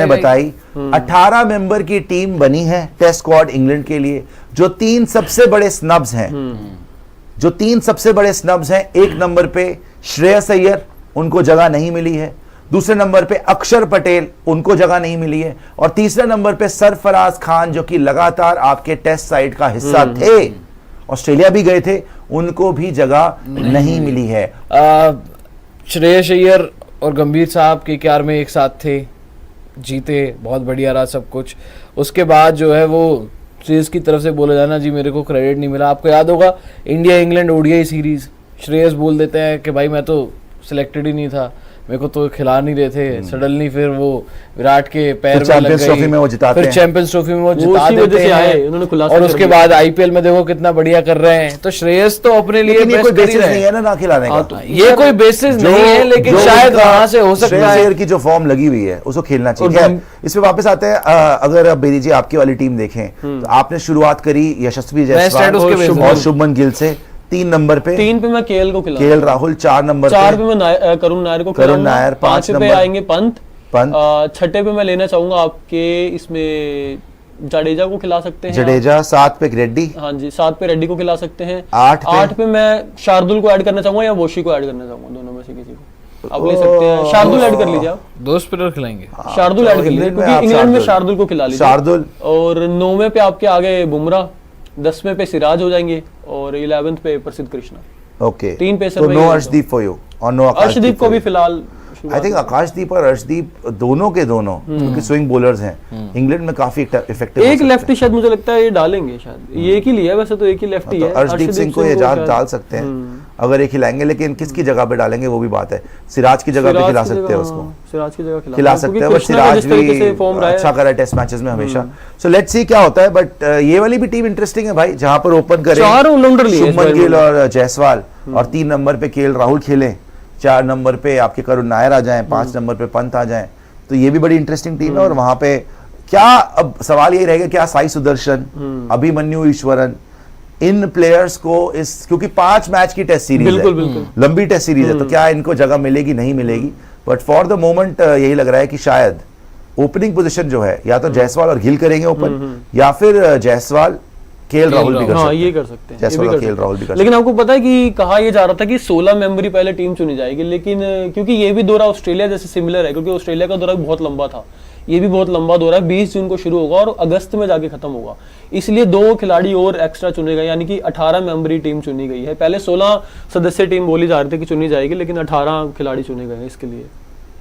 मैंने बताई, 18 मेंबर की टीम बनी है टेस्ट स्क्वाड इंग्लैंड के लिए। जो तीन सबसे बड़े स्नब्स हैं, एक नंबर पे श्रेयस अय्यर, उनको जगह नहीं मिली है। दूसरे नंबर पे अक्षर पटेल, उनको जगह नहीं मिली है। और तीसरे नंबर पे सरफराज खान, जो कि लगातार आपके टेस्ट साइड का हिस्सा थे, ऑस्ट्रेलिया भी गए थे, उनको भी जगह नहीं मिली है। श्रेयस अय्यर और गंभीर साहब केकेआर में एक साथ थे, जीते, बहुत बढ़िया रहा सब कुछ। उसके बाद जो है वो श्रेयस की तरफ से बोला जाना जी मेरे को क्रेडिट नहीं मिला। आपको याद होगा India England ODI series, Shreyas बोल देते हैं कि भाई मैं तो सिलेक्टेड ही नहीं था, मेरे को तो खिला नहीं रहे थे। सडनली फिर वो विराट के पैर में लग गई, ट्रॉफी में वो जिताते फिर चैंपियंस ट्रॉफी में वो जिता देते हैं, और उसके बाद आईपीएल में देखो कितना बढ़िया कर रहे हैं। तो श्रेयस तो अपने लिए कोई बेसिस नहीं है ना खिलाने का, ये कोई बेसिस नहीं है, लेकिन शायद वहां से हो सकता है की जो फॉर्म लगी हुई है उसको खेलना चाहिए। इस पे वापस आते हैं। अगर अब बेरी जी आपकी वाली टीम देखें तो आपने शुरुआत करी यशस्वी जायसवाल और शुभमन गिल से। 3 नंबर पे, 3 पे मैं केएल को खिला, केएल राहुल। 4 नंबर 4 पे मैं करुण नायर को खिलाऊंगा। करुण नायर। 5 पे आएंगे पंत। छठे पे मैं लेना चाहूंगा आपके इसमें जडेजा को खिला सकते हैं, जडेजा। 7 पे रेड्डी, हाँ जी 7 पे रेड्डी को खिला सकते हैं। 8 पे मैं शार्दुल को ऐड करना चाहूंगा या वोशी को ऐड करना चाहूंगा, दोनों में से किसी को आप ले सकते हैं। शार्दुल ऐड कर लीजिए आप, 2 स्पिनर खिलाएंगे, शार्दुल ऐड कर लीजिए क्योंकि इंग्लैंड में शार्दुल को खिला लीजिए। शार्दुल। और 9वें पे आपके आगे बुमराह, 10वें पे सिराज हो जाएंगे और 11वें पे प्रसिद्ध कृष्णा। Okay, 3 pacer. तो नो अर्शदीप फॉर यू और नो अर्शदीप को भी फिलहाल आई थिंक आकाशदीप और अर्शदीप दोनों के दोनों क्योंकि स्विंग बॉलर्स हैं, इंग्लैंड में काफी इफेक्टिव। एक लेफ्टी शायद मुझे लगता है ये डालेंगे, शायद ये एक ही लिया है वैसे तो, एक ही लेफ्टी है। अर्शदीप सिंह को ये डाल सकते हैं अगर एक खिलाएंगे, लेकिन किसकी जगह पे डालेंगे वो भी बात है। सिराज की जगह पे खिला सकते हैं उसको, सिराज की जगह खिला सकते हैं, बट सिराज भी अच्छा करा टेस्ट मैचेस में हमेशा। सो लेट्स सी क्या होता है। बट ये वाली भी टीम इंटरेस्टिंग है भाई, जहां पर ओपन करें शुभमन गिल और जायसवाल, और 3 नंबर पे केएल राहुल खेलें, 4 नंबर पे आपके करुण नायर आ जाएं, 5 नंबर पे पंत आ जाएं, तो ये भी बड़ी इंटरेस्टिंग टीम है। और वहां पे क्या, अब सवाल यही रहेगा क्या साई सुदर्शन, अभिमन्यु ईश्वरन, इन प्लेयर्स को इस, क्योंकि 5 मैच की टेस्ट सीरीज है, लंबी टेस्ट सीरीज है, तो क्या इनको जगह मिलेगी नहीं मिलेगी। बट फॉर द मोमेंट यही लग रहा है कि शायद ओपनिंग पोजीशन जो है या तो जायसवाल और गिल करेंगे ओपन, या फिर जायसवाल केएल राहुल भी कर सकते हैं। ये कर सकते हैं, जायसवाल और केएल राहुल भी कर सकते हैं। लेकिन आपको पता है कि कहा यह जा रहा था कि 16 मेंबरी पहले टीम चुनी जाएगी, लेकिन क्योंकि ये भी दौरा ऑस्ट्रेलिया जैसे सिमिलर है, क्योंकि ऑस्ट्रेलिया का दौरा बहुत लंबा था, ये भी बहुत लंबा दौरा है, 20 जून को शुरू होगा और अगस्त में जाके खत्म होगा। इसलिए 2 खिलाड़ी और एक्स्ट्रा चुने गए, यानी कि 18 मेंबरी टीम चुनी गई है। पहले 16 सदस्य टीम बोली जा रही थी कि चुनी जाएगी, लेकिन 18 खिलाड़ी चुने गए हैं इसके लिए,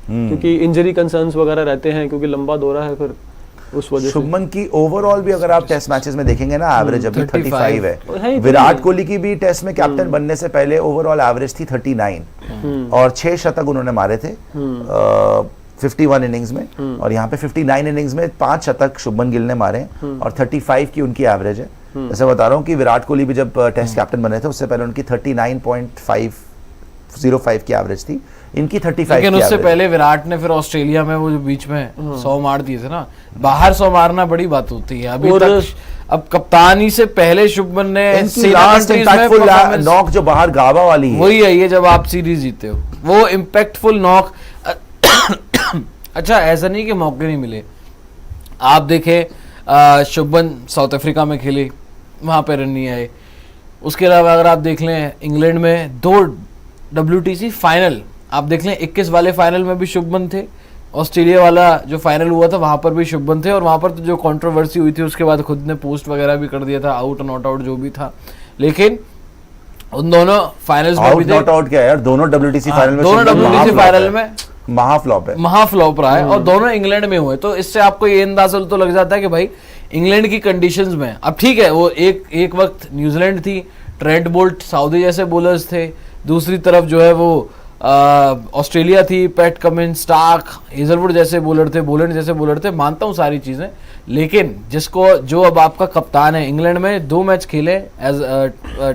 क्योंकि इंजरी कंसर्न्स वगैरह रहते हैं, क्योंकि लंबा दौरा है। फिर उस वजह से शुभमन की ओवरऑल भी अगर आप टेस्ट मैचेस में देखेंगे ना, एवरेज अभी 35 है। विराट कोहली की भी टेस्ट में कैप्टन बनने से पहले ओवरऑल एवरेज थी 39 और 6 शतक उन्होंने मारे थे 51 इनिंग्स में, और यहाँ पे 59 इनिंग्स में 5 शतक शुभमन गिल ने मारे और 35 की उनकी एवरेज है। जैसे बता रहा हूँ कि विराट कोहली भी जब टेस्ट कैप्टन बने थे उससे पहले उनकी 39.505 की एवरेज थी, इनकी 35 लेकिन उससे पहले विराट ने फिर ऑस्ट्रेलिया में वो जो बीच में 100 मार दिए थे ना, बाहर 100 मारना बड़ी बात होती है अभी तक। अब कप्तानी से पहले शुभमन ने लास्ट इंपैक्टफुल नॉक जो बाहर गावा वाली है, वही है ये, जब आप सीरीज जीते हो वो इंपैक्टफुल नॉक। अच्छा, ऐसा नहीं कि मौके नहीं मिले, आप देखें शुभमन साउथ अफ्रीका में खेले, वहां पे रन नहीं आए। उसके अलावा अगर आप देख लें इंग्लैंड में 2 WTC फाइनल आप देख लें, 21 वाले फाइनल में भी शुभमन थे, ऑस्ट्रेलिया वाला जो फाइनल हुआ था वहां पर भी शुभमन थे, और वहां पर तो जो कंट्रोवर्सी हुई थी उसके बाद खुद ने पोस्ट वगैरह भी कर दिया था, आउट नॉट आउट जो भी था। लेकिन उन दोनों फाइनल्स में भी नॉट आउट क्या है यार, दोनों WTC फाइनल में, दोनों WTC फाइनल में महाफ्लॉप है, महाफ्लॉप रहा है, और दोनों इंग्लैंड में हुए। तो इससे आपको ये अंदाजा तो लग जाता है कि भाई इंग्लैंड की कंडीशंस में, अब ठीक है वो एक वक्त न्यूजीलैंड थी, ट्रेंट बोल्ट, साउदी जैसे बॉलर्स थे, दूसरी तरफ जो है वो ऑस्ट्रेलिया थी, पैट कमिंस, स्टार्क, हेजलवुड जैसे बॉलर थे, बोलेंड जैसे बॉलर थे, मानता हूँ सारी चीजें। लेकिन जो अब आपका कप्तान है, इंग्लैंड में 2 मैच खेले एज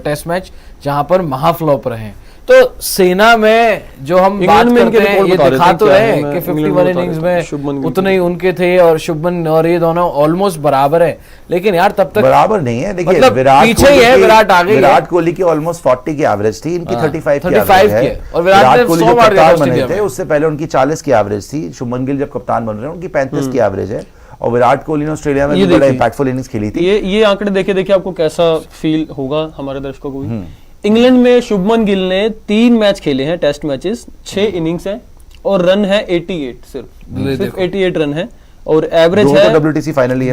टेस्ट मैच जहां पर महाफ्लॉप रहे, तो तो सेना में जो हम बात करते हैं ये दिखा तो रहे कि 51 इनिंग्स में उतने ही उनके थे और शुभमन और ये दोनों ऑलमोस्ट बराबर है, लेकिन यार तब तक बराबर नहीं है। देखिए मतलब पीछे ही है, विराट आगे, विराट कोहली की ऑलमोस्ट 40 की एवरेज थी, इनकी 35 की एवरेज है। और विराट कोहली जब कप्तान बने थे उससे पहले उनकी 40 की एवरेज थी, शुभमन गिल जब कप्तान बन रहे हैं उनकी 35 की एवरेज है, और विराट कोहली ने ऑस्ट्रेलिया में बड़ा इंपैक्टफुल इनिंग्स खेली थी। ये आंकड़े देखे आपको कैसा फील होगा हमारे दर्शकों को भी। इंग्लैंड में शुभमन गिल ने 3 मैच खेले हैं, टेस्ट मैचेस, 6 इनिंग्स हैं और रन है 88, सिर्फ 88 रन है, और एवरेज है WTC फाइनल है,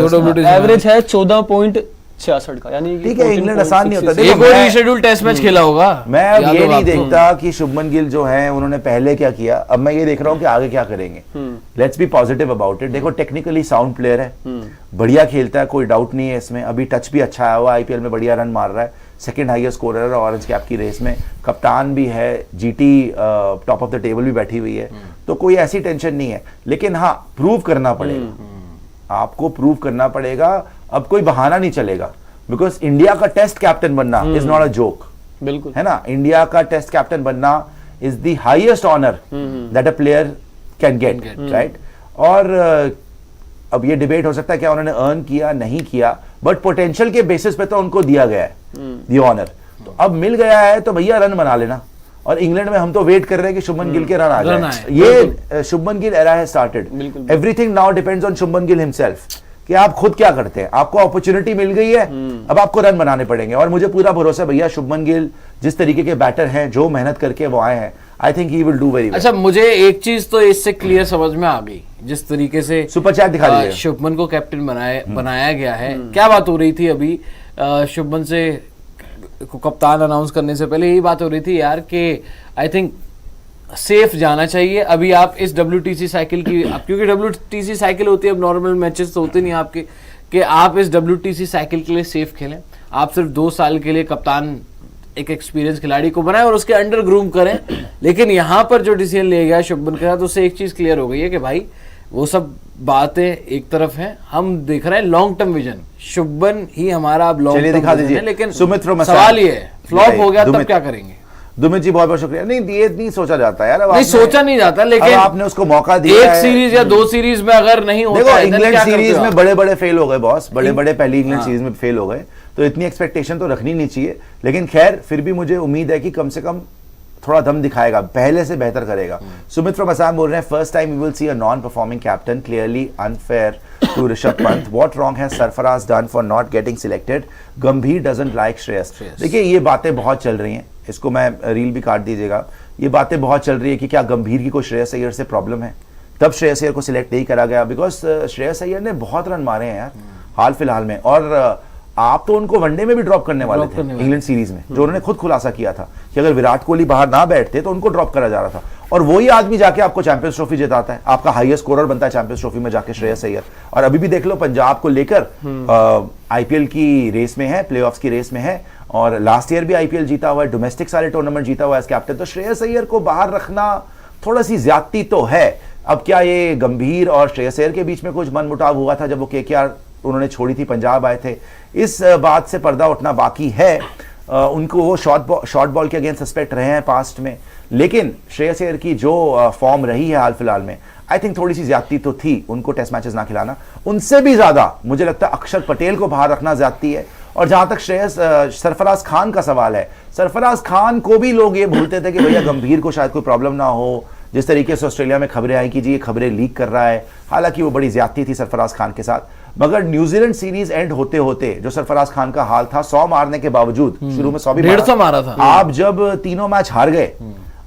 एवरेज है 14.66 का, यानी ठीक है। इंग्लैंड आसान नहीं होता। एक और रीशेड्यूल टेस्ट मैच खेला होगा। मैं अब ये नहीं देखता कि शुभमन गिल जो है उन्होंने पहले क्या किया, अब मैं ये देख रहा हूँ कि आगे क्या करेंगे। Let's be positive about it. देखो टेक्निकली साउंड प्लेयर है, बढ़िया खेलता है, कोई डाउट नहीं है इसमें। अभी टच भी अच्छा है, वो IPL में बढ़िया रन मार रहा है, सेकंड हाईएस्ट स्कोरर है ऑरेंज कैप की रेस में, कप्तान भी है, GT top of the table भी बैठी हुई है, तो कोई ऐसी टेंशन नहीं है। लेकिन हाँ, प्रूव करना पड़ेगा, आपको प्रूव करना पड़ेगा। अब कोई बहाना नहीं चलेगा, बिकॉज इंडिया का टेस्ट कैप्टन बनना इज नॉट अ जोक, बिल्कुल है ना। इंडिया का टेस्ट कैप्टन बनना is the highest honour that a player can get, right. और अब ये डिबेट हो सकता है क्या उन्होंने अर्न किया नहीं किया, बट पोटेंशियल के बेसिस पे तो उनको दिया गया है दी ऑनर, तो अब मिल गया है तो भैया रन बना लेना। और इंग्लैंड में हम तो वेट कर रहे हैं कि शुभमन गिल के रन आ जाए। ये Shubman Gill era has started, everything now depends on Shubman Gill himself, कि आप खुद क्या करते हैं। आपको अपॉर्चुनिटी मिल गई है, अब आपको रन बनाने पड़ेंगे। और मुझे पूरा भरोसा है भैया, शुभमन गिल जिस तरीके के बैटर हैं, जो मेहनत करके वो आए हैं, I think he will do very well. अच्छा, मुझे एक चीज तो इससे क्लियर समझ में आ गई, जिस तरीके से सुपर चैट दिखा दीजिए, शुभमन को कैप्टन बनाया गया है। क्या बात हो रही थी अभी शुभमन से को कप्तान अनाउंस करने से पहले, यही बात हो रही थी यार कि आई थिंक सेफ जाना चाहिए। अभी आप इस WTC साइकिल की, क्योंकि WTC साइकिल होती है, अब नॉर्मल मैचेस तो होते नहीं आपके, कि आप इस WTC साइकिल के लिए सेफ खेलें। आप सिर्फ 2 साल के लिए कप्तान एक एक्सपीरियंस खिलाड़ी को बनाए और उसके अंडर ग्रूम करें। लेकिन यहाँ पर जो डिसीजन लिया गया शुभमन के साथ, उससे एक चीज क्लियर हो गई है कि भाई वो सब बातें एक तरफ हैं, हम देख रहे हैं लॉन्ग टर्म विजन। शुभमन ही हमारा अब लॉन्ग टर्म विजन है, लेकिन सवाल ये है फ्लॉप हो गया तब क्या करेंगे। दुमित जी बहुत बहुत शुक्रिया। नहीं, ये नहीं सोचा जाता यार, अब नहीं सोचा नहीं जाता, लेकिन आपने उसको मौका दिया। एक सीरीज या 2 सीरीज में अगर नहीं होता, देखो इंग्लैंड सीरीज में बड़े बड़े फेल हो गए बॉस, बड़े बड़े पहली इंग्लैंड सीरीज में फेल हो गए, तो इतनी एक्सपेक्टेशन तो रखनी नहीं चाहिए। लेकिन खैर फिर भी मुझे उम्मीद है कि कम से कम थोड़ा दम दिखाएगा, पहले से बेहतर करेगा। सुमित फ्रॉम असम बोल रहे हैं, first time we will see a non performing captain, clearly unfair to Rishabh Pant. What wrong has Sarfaraz done for not getting selected? Gambhir doesn't like Shreyas. देखिए ये बातें बहुत चल रही हैं, इसको मैं रील भी काट दीजिएगा। ये बातें बहुत चल रही है कि क्या गंभीर की कोई श्रेयस अय्यर से प्रॉब्लम है, तब श्रेयस अय्यर को सिलेक्ट नहीं करा गया। बिकॉज श्रेयस अय्यर ने बहुत रन मारे हैं यार हाल फिलहाल में, और आप तो उनको वनडे में भी ड्रॉप करने वाले थे इंग्लैंड सीरीज में, जो उन्होंने खुद खुलासा किया था कि अगर विराट कोहली बाहर ना बैठते तो उनको ड्रॉप करा जा रहा था। और वही आदमी जाके आपको चैंपियंस ट्रॉफी जिताता है, आपका हाईएस्ट स्कोरर बनता है चैंपियंस ट्रॉफी में जाके श्रेयस अय्यर। और अभी भी देख लो पंजाब को लेकर IPL की रेस में है, प्लेऑफ्स की रेस में है, और लास्ट ईयर भी IPL जीता हुआ है, डोमेस्टिक सारे टूर्नामेंट जीता हुआ है एज कैप्टन। तो श्रेयस अय्यर को बाहर रखना थोड़ा सी ज्यादती तो है। अब क्या ये गंभीर और श्रेयस अय्यर के बीच में कुछ मनमुटाव हुआ था जब वो KKR उन्होंने छोड़ी थी, पंजाब आए थे? इस बात से पर्दा उठना बाकी है। उनको वो शॉर्ट बॉल के अगेंस्ट सस्पेक्ट रहे हैं पास्ट में, लेकिन श्रेयस अय्यर की जो फॉर्म रही है हाल फिलहाल में, आई थिंक थोड़ी सी ज्यादती तो थी उनको टेस्ट मैचेस ना खिलाना। उनसे भी ज्यादा मुझे लगता है अक्षर पटेल को बाहर रखना ज्यादती है। और जहां तक सरफराज खान का सवाल है, सरफराज खान को भी लोग ये भूलते थे कि भैया गंभीर को शायद कोई प्रॉब्लम ना हो, जिस तरीके से ऑस्ट्रेलिया में खबरें आई कि जी ये खबरें लीक कर रहा है। हालांकि वो बड़ी ज्यादती थी सरफराज खान के साथ, मगर न्यूजीलैंड सीरीज एंड होते होते जो सरफराज खान का हाल था, 100 मारने के बावजूद, शुरू में 100 भी 150 मारा था, आप जब तीनों मैच हार गए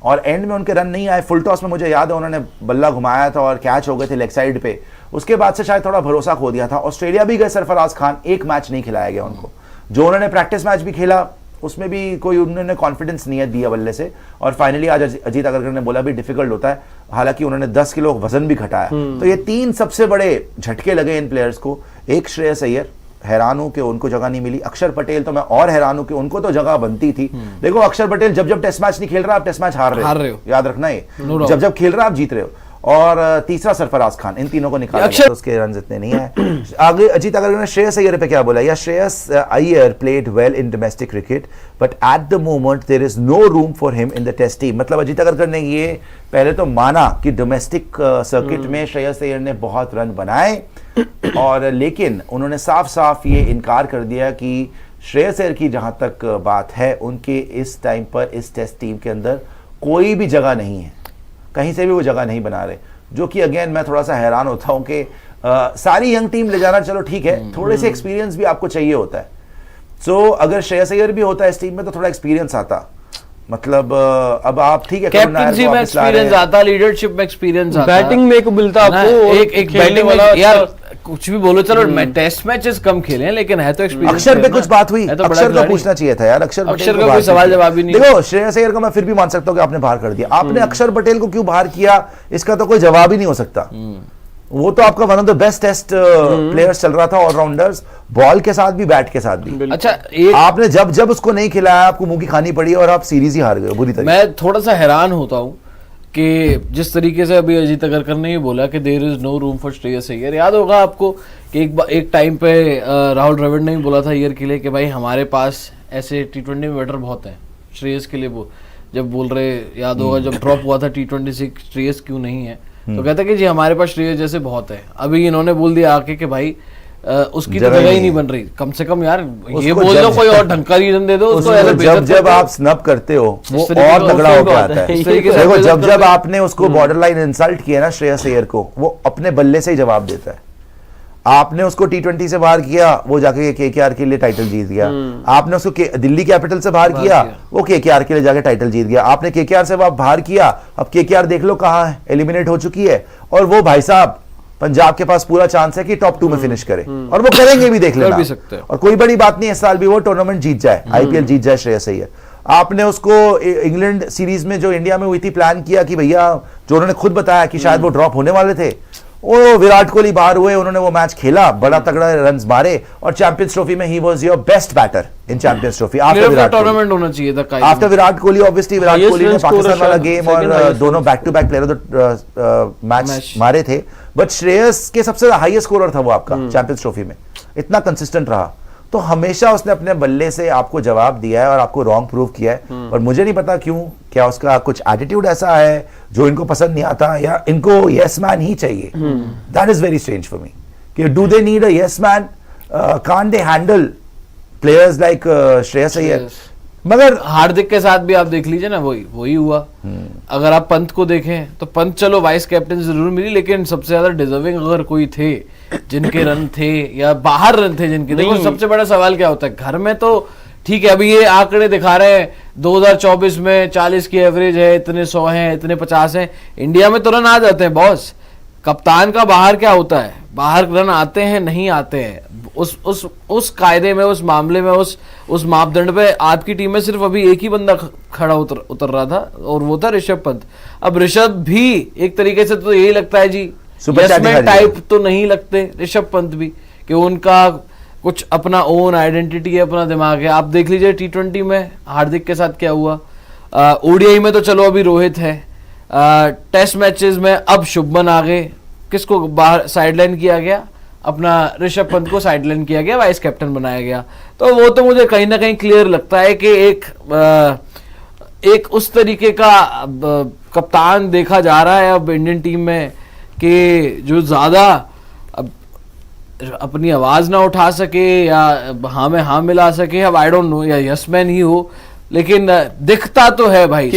और एंड में उनके रन नहीं आए, फुल टॉस में मुझे याद है उन्होंने बल्ला घुमाया था और कैच हो गए थे लेग साइड पे, उसके बाद से शायद थोड़ा भरोसा खो दिया था। ऑस्ट्रेलिया भी गए सरफराज खान, एक मैच नहीं खिलाया गया उनको। जो उन्होंने प्रैक्टिस मैच भी खेला उसमें भी कोई उन्होंने कॉन्फिडेंस नहीं दिया बल्ले से, और फाइनली आज अजीत अग्रकर ने बोला भी डिफिकल्ट होता है, हालांकि उन्होंने 10 किलो वजन भी घटाया। तो ये 3 सबसे बड़े झटके लगे इन प्लेयर्स को। एक श्रेयस अय्यर, हैरान हूं कि उनको जगह नहीं मिली। अक्षर पटेल तो मैं और हैरान हूं कि उनको तो जगह बनती थी। देखो अक्षर पटेल जब टेस्ट मैच नहीं खेल रहा, आप टेस्ट मैच हार रहे हो, याद रखना ये, जब खेल रहा आप जीत रहे हो। और तीसरा सरफराज खान, इन तीनों को निकाला गया, तो उसके रन इतने नहीं है। आगे अजीत अग्रकर ने श्रेयस अय्यर पे क्या बोला, या Shreyas Iyer played well in domestic cricket but at the moment there is no room for him in the test team. मतलब अजीत अग्रकर ने ये पहले तो माना कि डोमेस्टिक सर्किट में श्रेयस अय्यर ने बहुत रन बनाए, और लेकिन उन्होंने साफ साफ ये इनकार कर दिया कि श्रेयस अय्यर की जहां तक बात है, उनके इस टाइम पर इस टेस्ट टीम के अंदर कोई भी जगह नहीं है, कहीं से भी वो जगह नहीं बना रहे। जो कि अगेन मैं थोड़ा सा हैरान होता हूं कि सारी यंग टीम ले जाना चलो ठीक है, थोड़े से एक्सपीरियंस भी आपको चाहिए होता है। सो अगर श्रेयस अय्यर भी होता है इस टीम में तो थोड़ा एक्सपीरियंस आता। मतलब अब आप ठीक है, कैप्टनसी में एक्सपीरियंस आता, लीडरशिप में एक्सपीरियंस आता, बैटिंग में एक मिलता आपको, एक बैटिंग वाला यार कुछ भी बोलो चलो, टेस्ट मैचेस कम खेले हैं लेकिन है तो एक्सपीरियंस। अक्षर पे कुछ बात हुई, अक्षर को पूछना चाहिए था यार, अक्षर का कोई सवाल जवाब ही नहीं। देखो श्रेयस अय्यर को मैं फिर भी मान सकता हूँ कि आपने बाहर कर दिया, आपने अक्षर पटेल को क्यों बाहर किया, इसका तो कोई जवाब ही नहीं हो सकता। वो तो आपका one of the best test players चल रहा था, ऑलराउंडर्स, बॉल के साथ भी बैट के साथ भी। अच्छा आपने जब जब उसको नहीं खिलाया आपको मुंह की खानी पड़ी और आप सीरीज ही हार गए बुरी तरह। मैं थोड़ा सा हैरान होता हूँ कि जिस तरीके से अभी अजीत अग्रकर ने ये बोला कि there is no room for Shreyas Iyer, याद होगा आपको कि एक टाइम पे राहुल द्रविड़ ने भी बोला था अय्यर के लिए कि भाई हमारे पास ऐसे T20 में बैटर बहुत हैं, श्रेयस के लिए वो जब बोल रहे, याद होगा जब ड्रॉप हुआ था T20 से श्रेयस क्यों नहीं है, तो कहता कि जी हमारे पास श्रेयस जैसे बहुत है। अभी इन्होंने बोल दिया आके कि भाई उसकी तो जगह ही नहीं बन रही, कम से कम यार ये बोल दो कोई और ढंग का रीजन दे दो उसको। जब आप स्नब करते हो वो और तगड़ा होकर आता है। देखो जब आपने उसको बॉर्डर लाइन इंसल्ट किया ना श्रेयस अय्यर को, वो अपने बल्ले से ही जवाब देता है। आपने उसको T20 से बाहर किया, वो जाके KKR के लिए टाइटल जीत गया। आपने उसको दिल्ली कैपिटल से बाहर किया, वो KKR के लिए जाके टाइटल जीत गया। आपने KKR से बाहर किया, अब KKR देख लो कहाँ है, एलिमिनेट हो चुकी है, और वो भाई साहब पंजाब के पास पूरा चांस है कि टॉप 2 में फिनिश करे, और वो करेंगे भी, देख लेना। और कोई बड़ी बात नहीं, इस साल भी वो टूर्नामेंट जीत जाए, IPL जीत जाए श्रेयस अय्यर। आपने उसको इंग्लैंड सीरीज में जो इंडिया में हुई थी प्लान किया कि भैया, जो उन्होंने खुद बताया कि शायद वो ड्रॉप होने वाले थे, वो विराट कोहली बाहर हुए, उन्होंने वो मैच खेला, बड़ा तगड़ा रन्स मारे, और चैंपियंस ट्रॉफी में ही was your best batter in champions trophy after Virat tournament होना चाहिए था आफ्टर विराट कोहली। ऑब्वियसली विराट कोहली ने पाकिस्तान वाला गेम और दोनों back to back player of the match मारे थे, बट श्रेयस के सबसे हाईएस्ट स्कोरर था वो आपका चैंपियंस ट्रॉफी में, इतना कंसिस्टेंट रहा। तो हमेशा उसने अपने बल्ले से आपको जवाब दिया है और आपको रॉन्ग प्रूव किया है, और मुझे नहीं पता क्यों, क्या उसका कुछ एटीट्यूड ऐसा है जो इनको पसंद नहीं आता, या इनको यस मैन ही चाहिए। That is very strange for me कि do they need a yes man, can't they handle players like Shreyas Iyer. मगर हार्दिक के साथ भी आप देख लीजिए ना, वही हुआ। अगर आप पंत को देखें तो पंत चलो वाइस कैप्टन जरूर मिली, लेकिन सबसे ज्यादा डिजर्विंग अगर कोई थे जिनके रन थे या बाहर रन थे जिनके, देखो सबसे बड़ा सवाल क्या होता है, घर में तो ठीक है, अभी ये आंकड़े दिखा रहे हैं 2024 में 40 की एवरेज है, इतने 100 हैं, इतने 50 हैं, इंडिया में तो रन आ जाते हैं बॉस। कप्तान का बाहर क्या होता है, बाहर रन आते हैं नहीं आते हैं, उस कायदे में, उस मामले में, उस मापदंड पे आपकी टीम में सिर्फ अभी एक ही बंदा खड़ा उतर रहा था, और वो था ऋषभ पंत। अब ऋषभ भी एक तरीके से तो यही लगता है जी, यस-मैन टाइप तो नहीं लगते ऋषभ पंत भी, कि उनका कुछ अपना ओन आइडेंटिटी है, अपना दिमाग है। आप देख लीजिए T20 में हार्दिक के साथ क्या हुआ, ODI में तो चलो अभी रोहित है, टेस्ट मैचेस में अब शुभमन आ गए, किसको बाहर साइडलाइन किया गया, अपना ऋषभ पंत को साइडलाइन किया गया, वाइस कैप्टन बनाया गया। तो वो तो मुझे कहीं ना कहीं क्लियर लगता है कि एक उस तरीके का कप्तान देखा जा रहा है अब इंडियन टीम में कि जो ज्यादा अपनी आवाज ना उठा सके या हाँ में हाँ मिला सके, अब आई डोंट नो, या यस मैन ही हो, लेकिन दिखता तो है भाई।